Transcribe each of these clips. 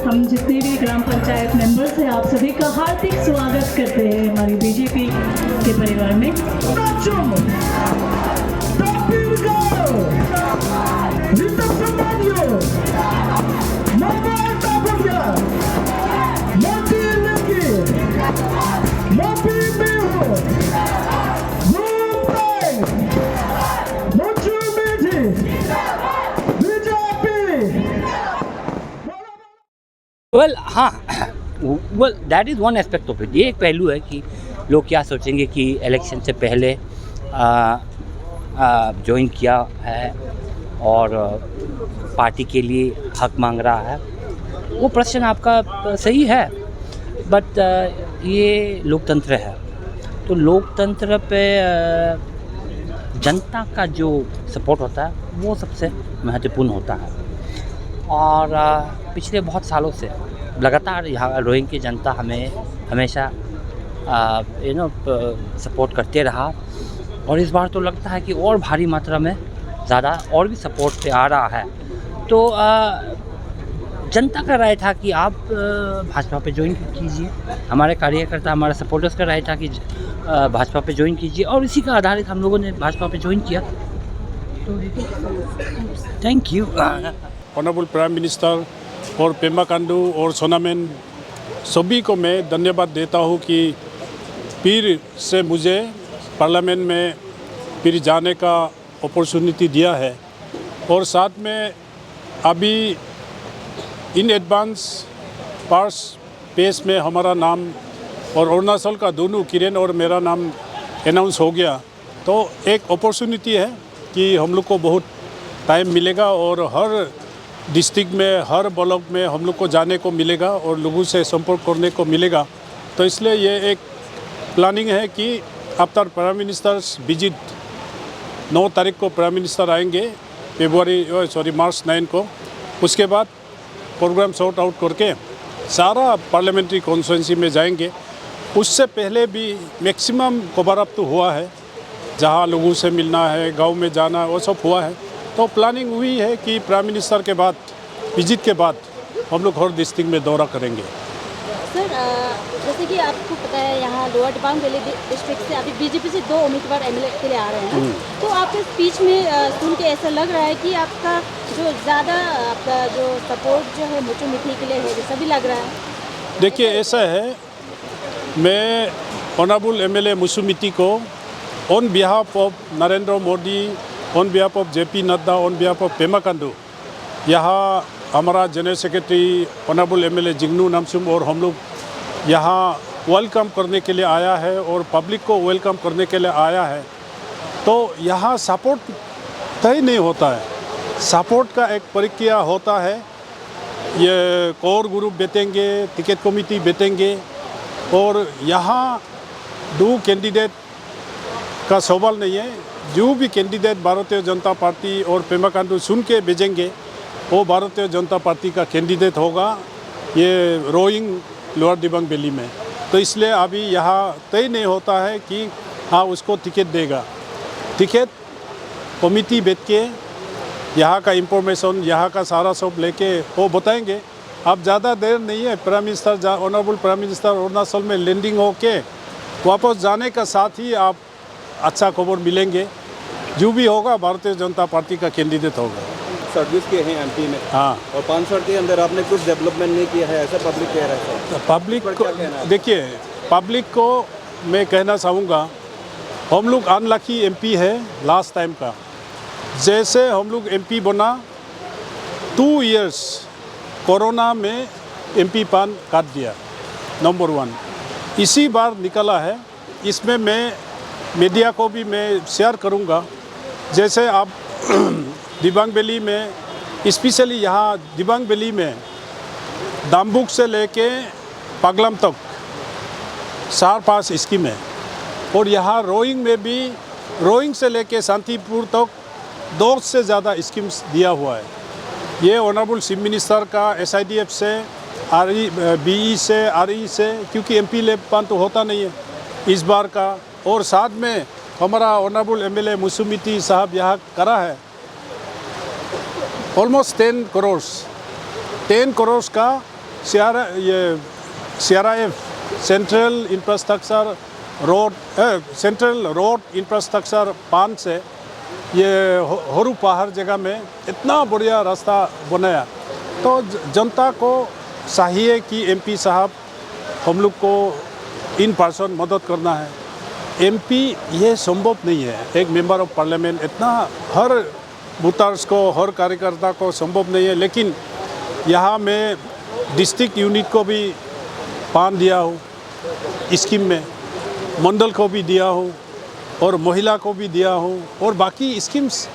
हम जितने भी ग्राम पंचायत मेंबर्स हैं, आप सभी का हार्दिक स्वागत करते हैं हमारी बीजेपी के परिवार में। वेल हाँ, well that is one aspect of it. ये एक पहलू है कि लोग क्या सोचेंगे कि इलेक्शन से पहले ज्वाइन किया है और पार्टी के लिए हक मांग रहा है। वो प्रश्न आपका सही है, बट ये लोकतंत्र है, तो लोकतंत्र पे जनता का जो सपोर्ट होता है वो सबसे महत्वपूर्ण होता है। और पिछले बहुत सालों से लगातार यहाँ रोइंग की जनता हमें हमेशा सपोर्ट करते रहा, और इस बार तो लगता है कि और भारी मात्रा में ज़्यादा और भी सपोर्ट पे आ रहा है। तो जनता का राय था कि आप भाजपा पे ज्वाइन कीजिए, हमारे कार्यकर्ता हमारे सपोर्टर्स का राय था कि भाजपा पे ज्वाइन कीजिए, और इसी का आधारित हम लोगों ने भाजपा पे ज्वाइन किया। तो thank you. Honourable prime minister और पेमा खांडू और सोनामेन सभी को मैं धन्यवाद देता हूँ कि फिर से मुझे पार्लियामेंट में फिर जाने का अपॉर्चुनिटी दिया है। और साथ में अभी इन एडवांस फर्स्ट पेज में हमारा नाम और अरुणाचल का दोनों किरण और मेरा नाम अनाउंस हो गया, तो एक अपॉर्चुनिटी है कि हम लोग को बहुत टाइम मिलेगा और हर डिस्ट्रिक्ट में हर ब्लॉक में हम लोग को जाने को मिलेगा और लोगों से संपर्क करने को मिलेगा। तो इसलिए ये एक प्लानिंग है कि आफ्टर प्राइम मिनिस्टर्स विजिट 9 तारीख को प्राइम मिनिस्टर आएंगे, मार्च 9 को। उसके बाद प्रोग्राम सॉर्ट आउट करके सारा पार्लियामेंट्री कॉन्स्टिट्यूंसी में जाएंगे। उससे पहले भी मैक्सिमम कवर अप तो हुआ है, जहाँ लोगों से मिलना है, गांव में जाना, वो सब हुआ है। तो प्लानिंग हुई है कि प्राइम मिनिस्टर के बाद विजिट के बाद हम लोग हर डिस्ट्रिक्ट में दौरा करेंगे। सर, जैसे कि आपको पता है यहाँ लोअर दिबांग वैली डिस्ट्रिक्ट से अभी बीजेपी से 2 उम्मीदवार एमएलए के लिए आ रहे हैं, तो आपके स्पीच में सुन के ऐसा लग रहा है कि आपका जो ज़्यादा आपका जो सपोर्ट जो है मुचु मिठी के लिए है, जैसा भी लग रहा है। देखिए, ऐसा है, मैं ऑनरेबल एमएलए मुचु मिठी को on behalf of Narendra Modi, on behalf of JP Nadda, on behalf of Pema Khandu, यहाँ हमारा general secretary honourable MLA Jignu Namchum और हम लोग यहाँ वेलकम करने के लिए आया है और पब्लिक को वेलकम करने के लिए आया है। तो यहाँ सपोर्ट तय नहीं होता है, सपोर्ट का एक प्रक्रिया होता है। ये कोर ग्रुप बैठेंगे, टिकट कमेटी बैठेंगे, और यहाँ 2 कैंडिडेट का सवाल नहीं है। जो भी कैंडिडेट भारतीय जनता पार्टी और पेमा खांडू सुन के भेजेंगे वो भारतीय जनता पार्टी का कैंडिडेट होगा ये रोइंग लोअर दिबांग वैली में। तो इसलिए अभी यहाँ तय नहीं होता है कि हाँ उसको टिकट देगा। टिकट कमेटी बैठ के यहाँ का इंफॉर्मेशन, यहाँ का सारा सब लेके वो बताएंगे। अब ज़्यादा देर नहीं है, prime minister honourable prime minister Arunachal में लैंडिंग होके वापस जाने का साथ ही आप अच्छा खबर मिलेंगे। जो भी होगा भारतीय जनता पार्टी का कैंडिडेट होगा। सर्विस किए हैं एमपी में, हाँ, और 5 साल के अंदर आपने कुछ डेवलपमेंट नहीं किया है, ऐसा पब्लिक कह रहा है। तो पब्लिक को देखिए, पब्लिक को मैं कहना चाहूँगा, हम लोग अनलकी एमपी है लास्ट टाइम का। जैसे हम लोग एमपी बना 2 इयर्स कोरोना में एमपी पान काट दिया, नंबर 1। इसी बार निकला है, इसमें मैं मीडिया को भी मैं शेयर करूंगा जैसे आप दिबांग वैली में, स्पेशली यहाँ दिबांग वैली में दाम्बुक से लेके पगलम तक 4-5 स्कीम है। और यहाँ रोइंग में भी, रोइंग से लेके शांतिपुर तक 2 से ज़्यादा स्कीम्स दिया हुआ है। ये ऑनरेबल चीफ मिनिस्टर का SIDF से, BE से, RE से, क्योंकि MP लैब पान तो होता नहीं है इस बार का। और साथ में हमारा ऑनरेबल MLA मुसुमिती साहब यहाँ करा है ऑलमोस्ट 10 करोड़ का CRIF central infrastructure road, central road infrastructure पान से ये होरू पहाड़ जगह में इतना बढ़िया रास्ता बनाया। तो जनता को चाहिए कि MP साहब हम लोग को इन पर्सन मदद करना है। MP ये संभव नहीं है, एक मेंबर ऑफ पार्लियामेंट इतना हर वोटर्स को, हर कार्यकर्ता को संभव नहीं है। लेकिन यहाँ मैं डिस्ट्रिक्ट यूनिट को भी पान दिया हूँ स्कीम में, मंडल को भी दिया हूँ और महिला को भी दिया हूँ, और बाकी स्कीम्स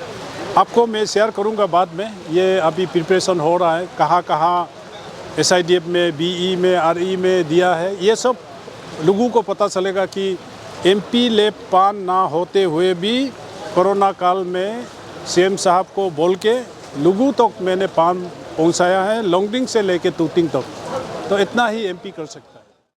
आपको मैं शेयर करूँगा बाद में। ये अभी प्रिपरेशन हो रहा है, कहाँ कहाँ SIDF में, BE में, RE में दिया है। ये सब लोगों को पता चलेगा कि MP लैब पान ना होते हुए भी कोरोना काल में CM साहब को बोल के लोगों तक मैंने पान पहुंचाया है, लोंगडिंग से लेके तूतिंग तक। तो इतना ही MP कर सकता है।